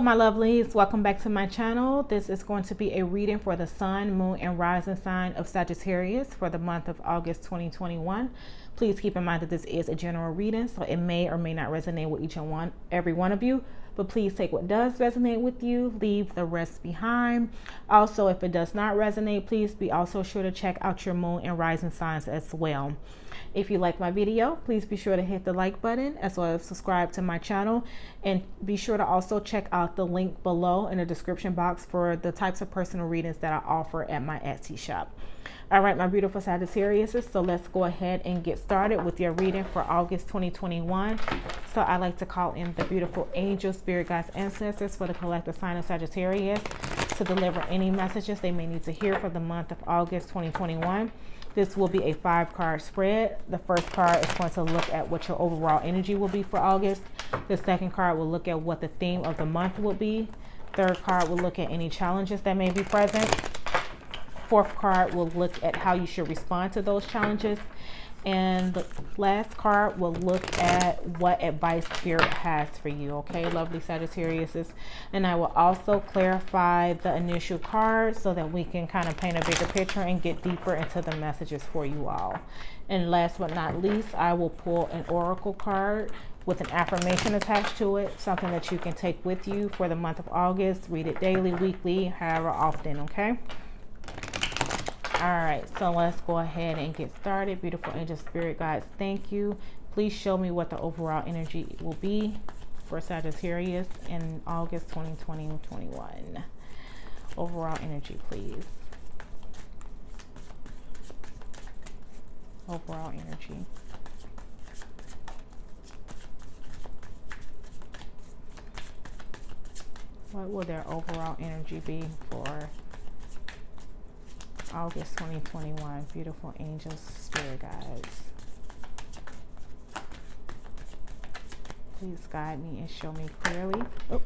my lovelies, welcome back to my channel. This is going to be a reading for the sun, moon, and rising sign of Sagittarius for the month of August 2021. Please keep in mind that this is a general reading, so it may or may not resonate with every one of you, but please take what does resonate with you, leave the rest behind. Also, if it does not resonate, please be also sure to check out your moon and rising signs as well. If you like my video, please be sure to hit the like button as well as subscribe to my channel, and be sure to also check out the link below in the description box for the types of personal readings that I offer at my Etsy shop. All right, my beautiful Sagittariuses, so let's go ahead and get started with your reading for August 2021. So I like to call in the beautiful angels, spirit guides, ancestors for the collective sign of Sagittarius to deliver any messages they may need to hear for the month of August 2021. This will be a 5-card spread. The first card is going to look at what your overall energy will be for August. The second card will look at what the theme of the month will be. Third card will look at any challenges that may be present. Fourth card will look at how you should respond to those challenges. And the last card will look at what advice Spirit has for you. Okay, lovely Sagittariuses. And I will also clarify the initial card so that we can kind of paint a bigger picture and get deeper into the messages for you all. And last but not least, I will pull an oracle card with an affirmation attached to it, something that you can take with you for the month of August. Read it daily, weekly, however often, okay? All right, so let's go ahead and get started. Beautiful angel, spirit guides, thank you. Please show me what the overall energy will be for Sagittarius in August 2021. Overall energy, please. Overall energy. What will their overall energy be for August 2021, beautiful angels, spirit guides? Please guide me and show me clearly. Oh.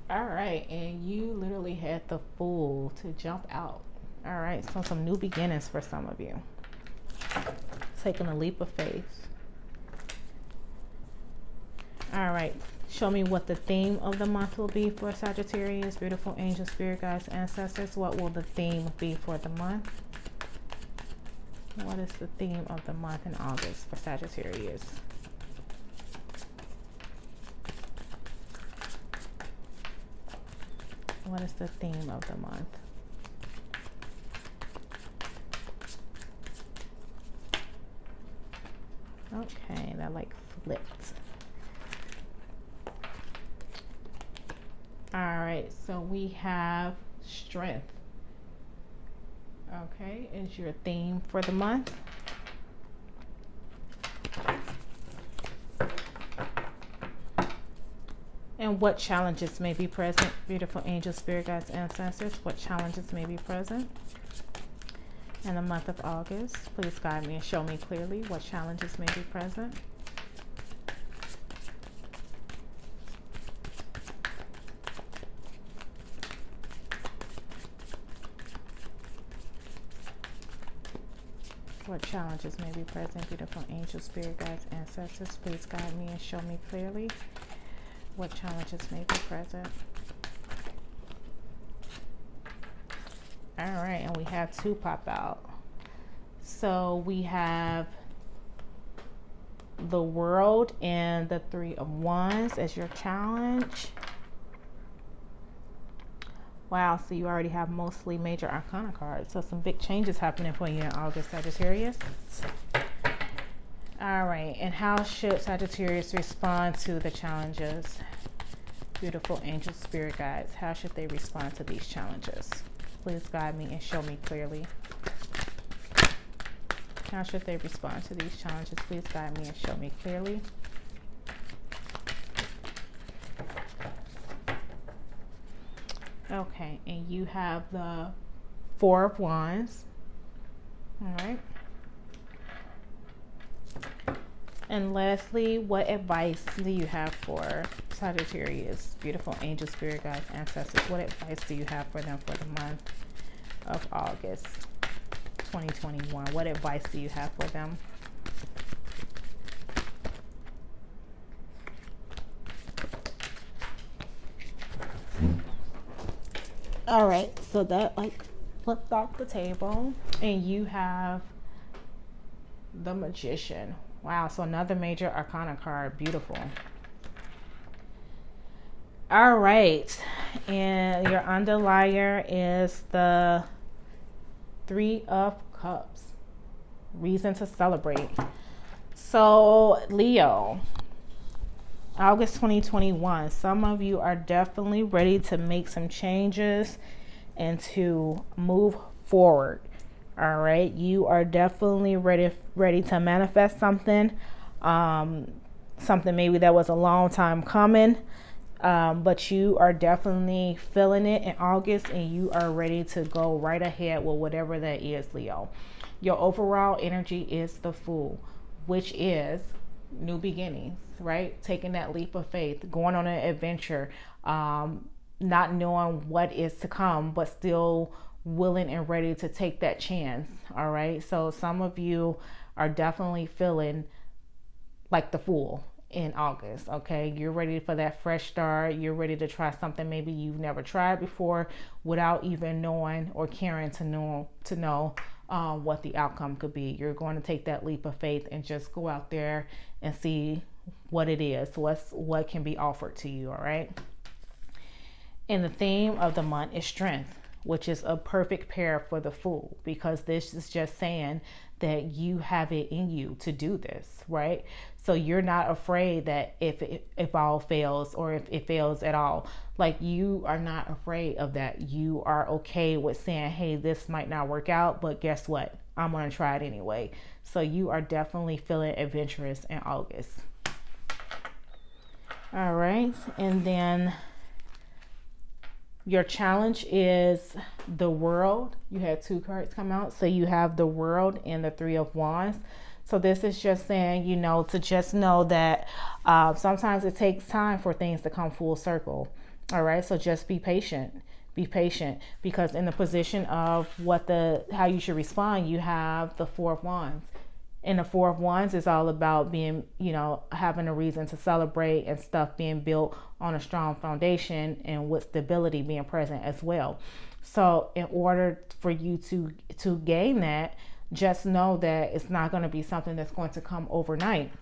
All right, and you literally had the Fool to jump out. All right, so some new beginnings for some of you. Taking a leap of faith. All right. Show me what the theme of the month will be for Sagittarius, beautiful angels, spirit guides, ancestors. What will the theme be for the month? What is the theme of the month in August for Sagittarius? What is the theme of the month? Okay, that like flipped. All right, so we have strength. Okay, is your theme for the month. And what challenges may be present, beautiful angels, spirit guides, ancestors? What challenges may be present in the month of August? Please guide me and show me clearly what challenges may be present. What challenges may be present, beautiful angels, spirit guides, ancestors? Please guide me and show me clearly what challenges may be present. All right, and we have 2 pop out. So we have the World and the 3 of Wands as your challenge. Wow, so you already have mostly major arcana cards. So some big changes happening for you in August, Sagittarius. All right, and how should Sagittarius respond to the challenges? Beautiful angels, spirit guides, how should they respond to these challenges? Please guide me and show me clearly. How should they respond to these challenges? Please guide me and show me clearly. Okay, and you have the 4 of Wands. All right. And lastly, what advice do you have for Sagittarius, beautiful angels, spirit guides, ancestors? What advice do you have for them for the month of August 2021? What advice do you have for them? All right, so that like flipped off the table, and you have the Magician. Wow, so another major arcana card. Beautiful. All right, and your underlier is the Three of Cups. Reason to celebrate. So Leo, August 2021, some of you are definitely ready to make some changes and to move forward. All right, you are definitely ready to manifest something, something maybe that was a long time coming, but you are definitely feeling it in August, and you are ready to go right ahead with whatever that is, Leo. Your overall energy is the Fool, which is new beginnings, right? Taking that leap of faith, going on an adventure, not knowing what is to come, but still willing and ready to take that chance. All right. So some of you are definitely feeling like the Fool in August. Okay. You're ready for that fresh start. You're ready to try something maybe you've never tried before without even knowing or caring to know what the outcome could be. You're going to take that leap of faith and just go out there and see what it is, what can be offered to you. All right. And the theme of the month is strength, which is a perfect pair for the Fool, because this is just saying that you have it in you to do this, right? So you're not afraid that if all fails, or if it fails at all, like you are not afraid of that. You are okay with saying, hey, this might not work out, but guess what? I'm going to try it anyway. So you are definitely feeling adventurous in August. All right. And then your challenge is the World. You had two cards come out. So you have the World and the Three of Wands. So this is just saying, to just know that sometimes it takes time for things to come full circle. All right. So just be patient. Be patient, because in the position of how you should respond, you have the Four of Wands. And the Four of Wands is all about being, having a reason to celebrate and stuff being built on a strong foundation, and with stability being present as well. So in order for you to gain that, just know that it's not going to be something that's going to come overnight.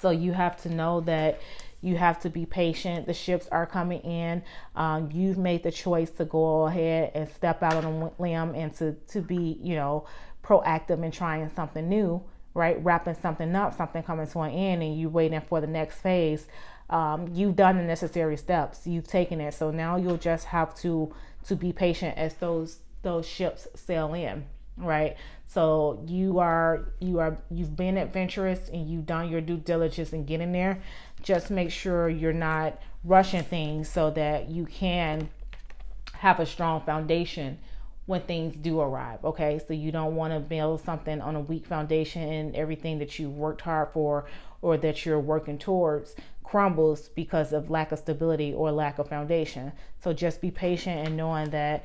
So you have to know that you have to be patient. The ships are coming in. You've made the choice to go ahead and step out on a limb and to be, proactive in trying something new, right? Wrapping something up, something coming to an end, and you waiting for the next phase. You've done the necessary steps. You've taken it. So now you'll just have to be patient as those ships sail in, right? So you've been adventurous, and you've done your due diligence in getting there. Just make sure you're not rushing things, so that you can have a strong foundation when things do arrive. Okay. So you don't want to build something on a weak foundation, and everything that you worked hard for or that you're working towards crumbles because of lack of stability or lack of foundation. So just be patient, and knowing that,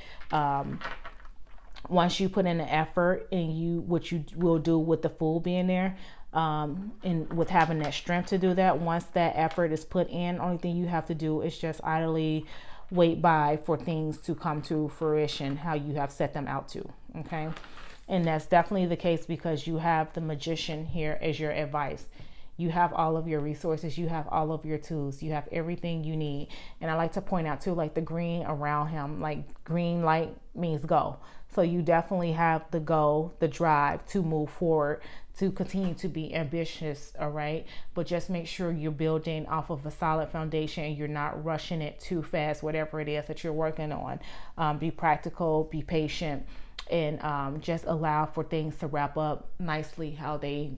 once you put in the effort, and what you will do with the Fool being there, and with having that strength to do that, once that effort is put in, only thing you have to do is just idly wait by for things to come to fruition how you have set them out to. Okay. And that's definitely the case, because you have the Magician here as your advice. You have all of your resources. You have all of your tools. You have everything you need. And I like to point out too, like the green around him, like green light means go. So you definitely have the go, the drive to move forward, to continue to be ambitious. All right. But just make sure you're building off of a solid foundation, and you're not rushing it too fast, whatever it is that you're working on. Be practical, be patient, and just allow for things to wrap up nicely how they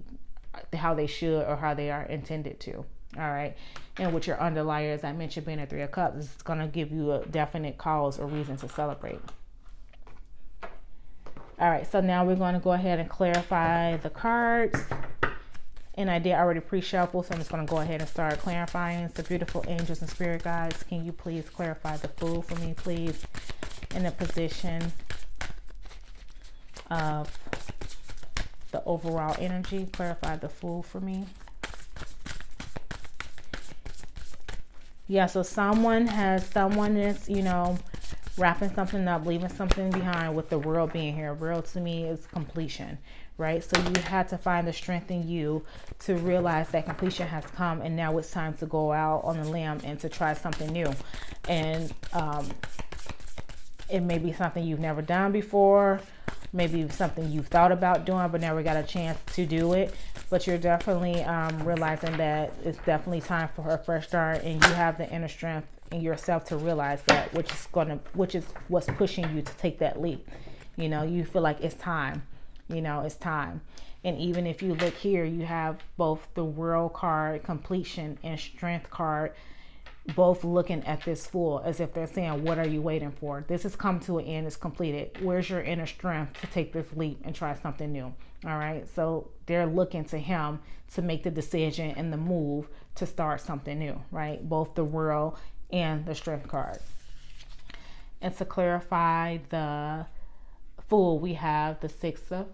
should, or how they are intended to. All right. And with your underlier, as I mentioned, being a Three of Cups, it's going to give you a definite cause or reason to celebrate. All right. So now we're going to go ahead and clarify the cards. And I did already pre-shuffle, so I'm just going to go ahead and start clarifying. So beautiful angels and spirit guides, can you please clarify the Fool for me, please, in the position of the overall energy? Clarify the Fool for me. Yeah, so someone is, wrapping something up, leaving something behind. With the world being here, world to me is completion, right? So you had to find the strength in you to realize that completion has come, and now it's time to go out on the limb and to try something new. And it may be something you've never done before, maybe something you've thought about doing but never got a chance to do it. But you're definitely realizing that it's definitely time for a fresh start, and you have the inner strength in yourself to realize that, which is what's pushing you to take that leap. You know, you feel like it's time. You know, it's time. And even if you look here, you have both the World card, completion, and Strength card, both looking at this Fool as if they're saying, what are you waiting for? This has come to an end. It's completed. Where's your inner strength to take this leap and try something new? All right. So they're looking to him to make the decision and the move to start something new, right? Both the World and the Strength card. And to clarify the Fool, we have the Six of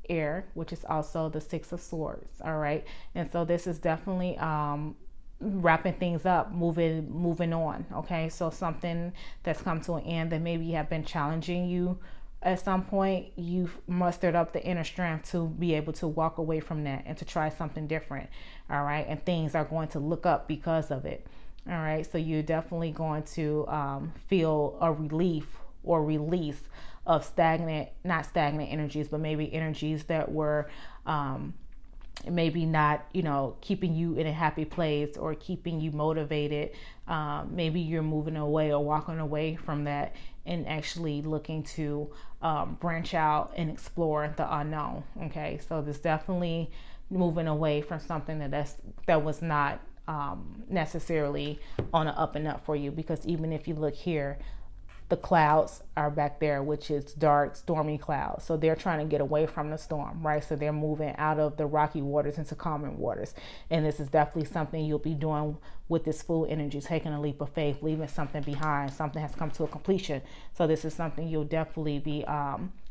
Air, which is also the Six of Swords. All right. And so this is definitely wrapping things up, moving on. Okay, so something that's come to an end that maybe have been challenging you at some point, you've mustered up the inner strength to be able to walk away from that and to try something different. All right, and things are going to look up because of it. All right, so you're definitely going to feel a relief or release of not stagnant energies, but maybe energies that were maybe not, you know, keeping you in a happy place or keeping you motivated. Maybe you're moving away or walking away from that and actually looking to branch out and explore the unknown. Okay, so there's definitely moving away from something that was not necessarily on an up and up for you, because even if you look here, the clouds are back there, which is dark, stormy clouds. So they're trying to get away from the storm, right? So they're moving out of the rocky waters into calming waters. And this is definitely something you'll be doing with this Fool energy, taking a leap of faith, leaving something behind. Something has come to a completion. So this is something you'll definitely be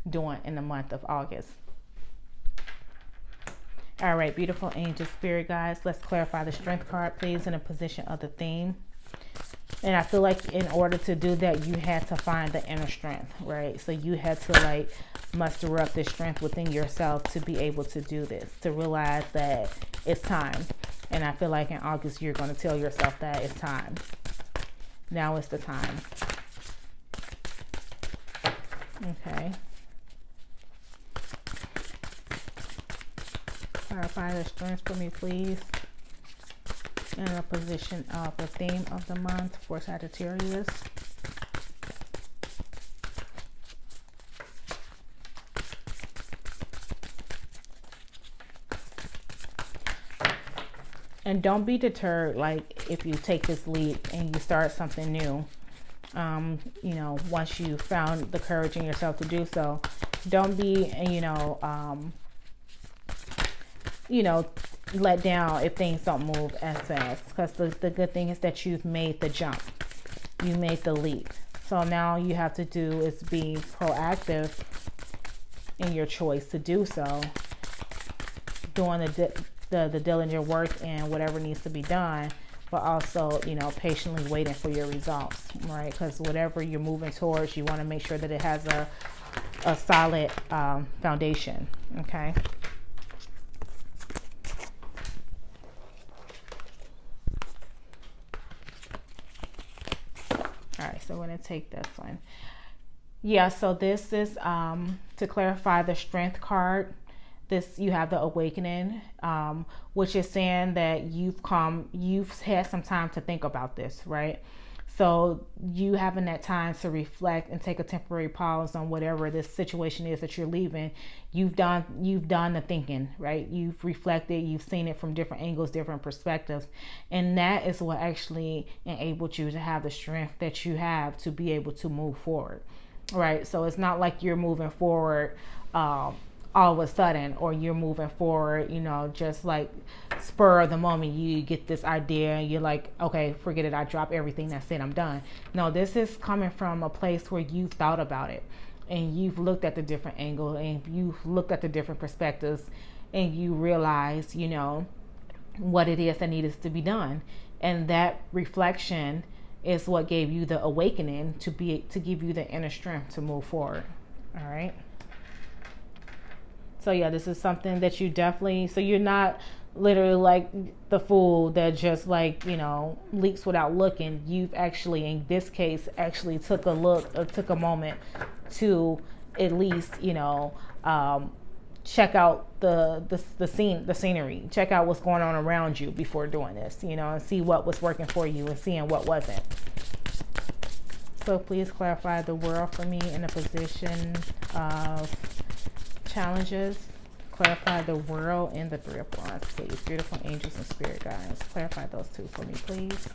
doing in the month of August. All right, beautiful angel spirit guides, let's clarify the Strength card, please, in a position of the theme. And I feel like in order to do that, you had to find the inner strength, right? So you had to like muster up the strength within yourself to be able to do this, to realize that it's time. And I feel like in August, you're going to tell yourself that it's time. Now is the time. Okay. Clarify the strength for me, please. In a position of the theme of the month for Sagittarius. And don't be deterred, like if you take this leap and you start something new, you know, once you found the courage in yourself to do so, don't be, let down if things don't move as fast, because the good thing is that you've made the jump, you made the leap. So now you have to do is be proactive in your choice to do so, doing the diligent work and whatever needs to be done, but also, you know, patiently waiting for your results, right? Because whatever you're moving towards, you want to make sure that it has a solid foundation. Okay. All right, so we're going to take this one. Yeah, so this is to clarify the Strength card. This, you have the Awakening, which is saying that you've had some time to think about this, right? So you having that time to reflect and take a temporary pause on whatever this situation is that you're leaving. You've done the thinking, right? You've reflected, you've seen it from different angles, different perspectives. And that is what actually enabled you to have the strength that you have to be able to move forward, right? So it's not like you're moving forward all of a sudden, or you're moving forward, you know, just like spur of the moment, you get this idea and you're like, okay, forget it, I drop everything, that's it, I'm done. No, this is coming from a place where you've thought about it and you've looked at the different angles and you've looked at the different perspectives and you realize, you know, what it is that needs to be done. And that reflection is what gave you the awakening to give you the inner strength to move forward. All right. So yeah, this is something that you definitely, so you're not literally like the fool that just like, you know, leaks without looking. You've actually, in this case, actually took a look or took a moment to at least, you know, check out the scenery, check out what's going on around you before doing this, you know, and see what was working for you and seeing what wasn't. So please clarify the world for me in a position of challenges. Clarify the world and the Three of Wands, please. Beautiful angels and spirit guides. Clarify those two for me, please.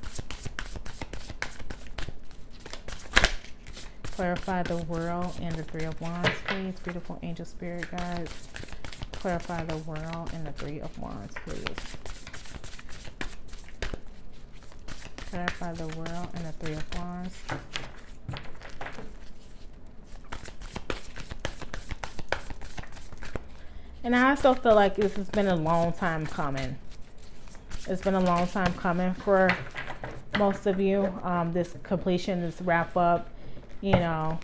Clarify the world and the Three of Wands, please. Beautiful angel spirit guides. Clarify the world and the Three of Wands, please. Clarify the world and the Three of Wands. And I also feel like this has been a long time coming. It's been a long time coming for most of you. This completion, this wrap up, you know,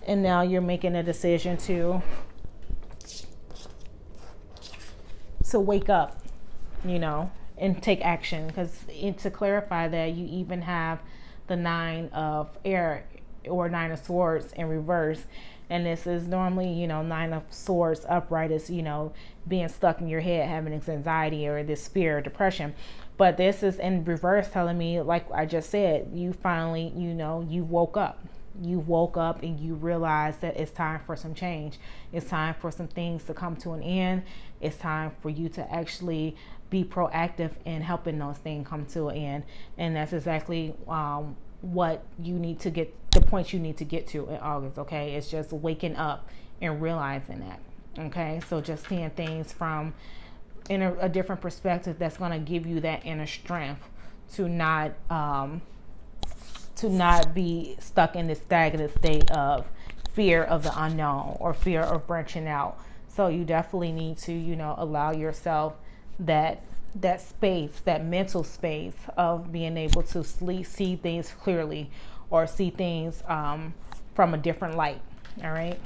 and now you're making a decision to wake up, you know, and take action. Because to clarify that, you even have the Nine of Air or Nine of Swords in reverse. And this is normally, you know, Nine of Swords upright is, you know, being stuck in your head, having this anxiety or this fear or depression. But this is in reverse telling me, like I just said, you finally, you know, you woke up. You woke up and you realize that it's time for some change. It's time for some things to come to an end. It's time for you to actually be proactive in helping those things come to an end. And that's exactly what you need to get, the point you need to get to in August. Okay, it's just waking up and realizing that. Okay, so just seeing things from in a different perspective, that's going to give you that inner strength to not be stuck in this stagnant state of fear of the unknown or fear of branching out. So you definitely need to, you know, allow yourself that space, that mental space of being able to see things clearly or see things from a different light. All right.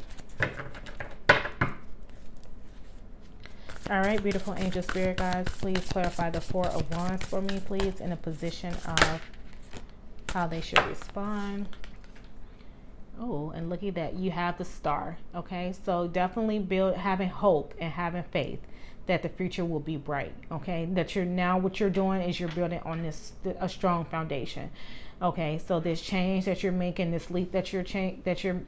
All right, beautiful angel spirit guides, please clarify the Four of Wands for me, please, in a position of how they should respond. Oh, and look at that, you have the Star. Okay, so definitely having hope and having faith that the future will be bright. Okay, that you're now, what you're doing is you're building on a strong foundation. Okay, so this change that you're making, this leap that you're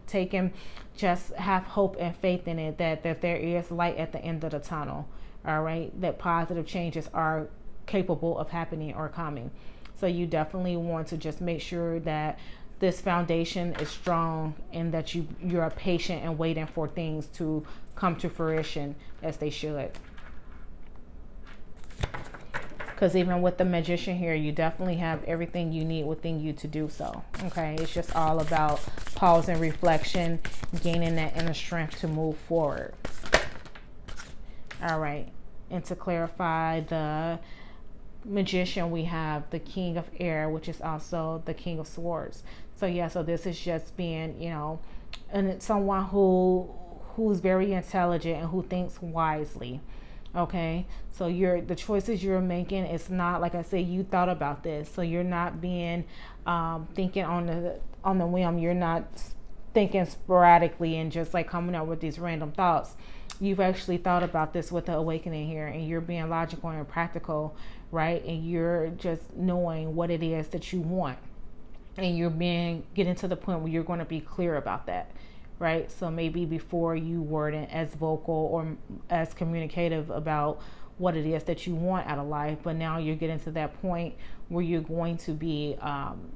taking, just have hope and faith in it, that there is light at the end of the tunnel. All right, that positive changes are capable of happening or coming. So you definitely want to just make sure that this foundation is strong and that you're patient and waiting for things to come to fruition as they should. Because even with the Magician here, you definitely have everything you need within you to do so. Okay, it's just all about pause and reflection, gaining that inner strength to move forward. All right, and to clarify the Magician, we have the King of Air, which is also the King of Swords. So yeah, so this is just being, you know, and it's someone who's very intelligent and who thinks wisely. Okay, so the choices you're making, it's not, like I said, you thought about this, so you're not being thinking on the whim. You're not thinking sporadically and just like coming up with these random thoughts. You've actually thought about this with the awakening here, and you're being logical and practical, right? And you're just knowing what it is that you want, and you're getting to the point where you're going to be clear about that. Right, so maybe before you weren't as vocal or as communicative about what it is that you want out of life, but now you're getting to that point where you're going to be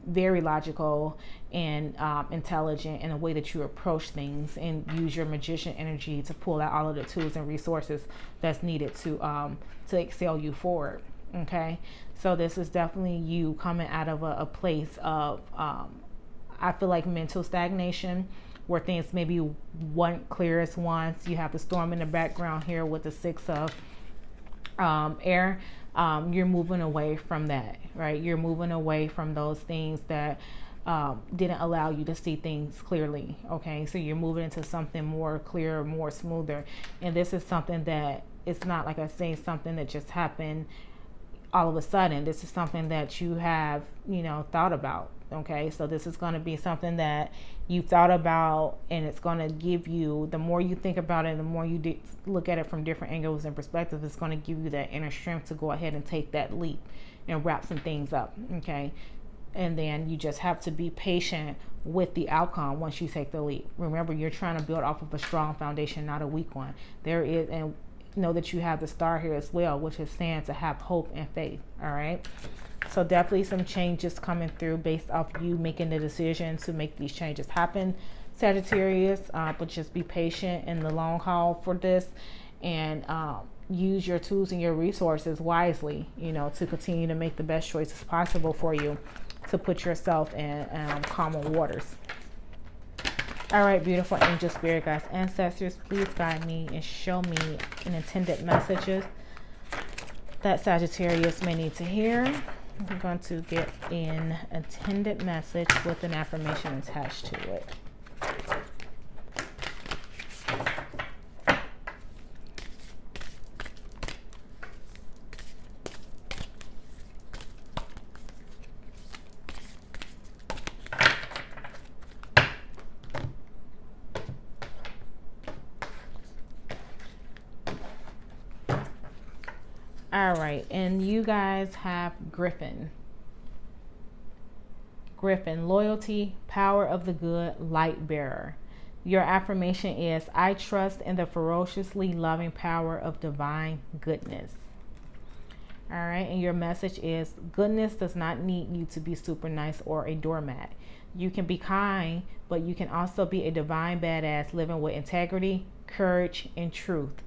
very logical and intelligent in the way that you approach things, and use your Magician energy to pull out all of the tools and resources that's needed to excel you forward. Okay, so this is definitely you coming out of a place of I feel like mental stagnation, where things maybe weren't clear as once. You have the Storm in the background here with the Six of Air, you're moving away from that, right? You're moving away from those things that didn't allow you to see things clearly. Okay, so you're moving into something more clear, more smoother. And this is something that it's not, like I say, something that just happened all of a sudden. This is something that you have, thought about. Okay, so this is going to be something that you thought about, and it's going to give you, the more you think about it, the more you look at it from different angles and perspectives, it's going to give you that inner strength to go ahead and take that leap and wrap some things up. Okay, and then you just have to be patient with the outcome once you take the leap. Remember, you're trying to build off of a strong foundation, not a weak one. There is, and know that you have the star here as well, which is saying to have hope and faith. All right, so definitely some changes coming through based off you making the decision to make these changes happen, Sagittarius. But just be patient in the long haul for this, and use your tools and your resources wisely, to continue to make the best choices possible for you to put yourself in calmer waters. All right, beautiful angel, spirit guides, ancestors, please guide me and show me an intended messages that Sagittarius may need to hear. I'm going to get an intended message with an affirmation attached to it. All right, and you guys have Griffin. Griffin, loyalty, power of the good, light bearer. Your affirmation is, I trust in the ferociously loving power of divine goodness. All right, and your message is, goodness does not need you to be super nice or a doormat. You can be kind, but you can also be a divine badass living with integrity, courage, and truth.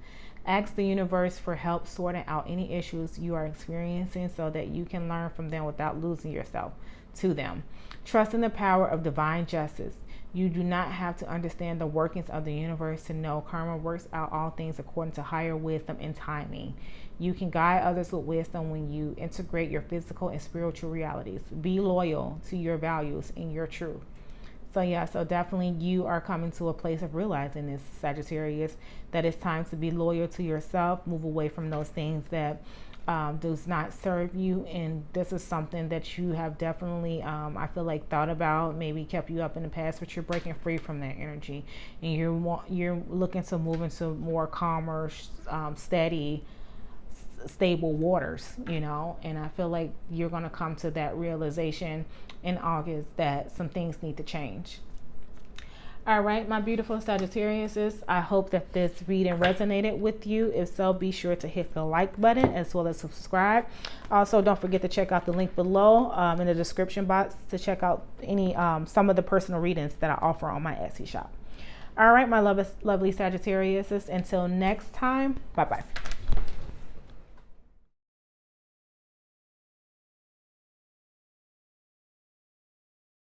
Ask the universe for help sorting out any issues you are experiencing so that you can learn from them without losing yourself to them. Trust in the power of divine justice. You do not have to understand the workings of the universe to know karma works out all things according to higher wisdom and timing. You can guide others with wisdom when you integrate your physical and spiritual realities. Be loyal to your values and your truth. So yeah, so definitely you are coming to a place of realizing this, Sagittarius, that it's time to be loyal to yourself, move away from those things that does not serve you. And this is something that you have definitely, I feel like, thought about, maybe kept you up in the past, but you're breaking free from that energy. And you're looking to move into more calmer, steady, stable waters, and I feel like you're going to come to that realization in August that some things need to change. All right, my beautiful Sagittariuses, I hope that this reading resonated with you. If so, be sure to hit the like button as well as subscribe. Also, don't forget to check out the link below in the description box to check out any some of the personal readings that I offer on my Etsy shop. All right, my lovely Sagittariuses, until next time, bye-bye.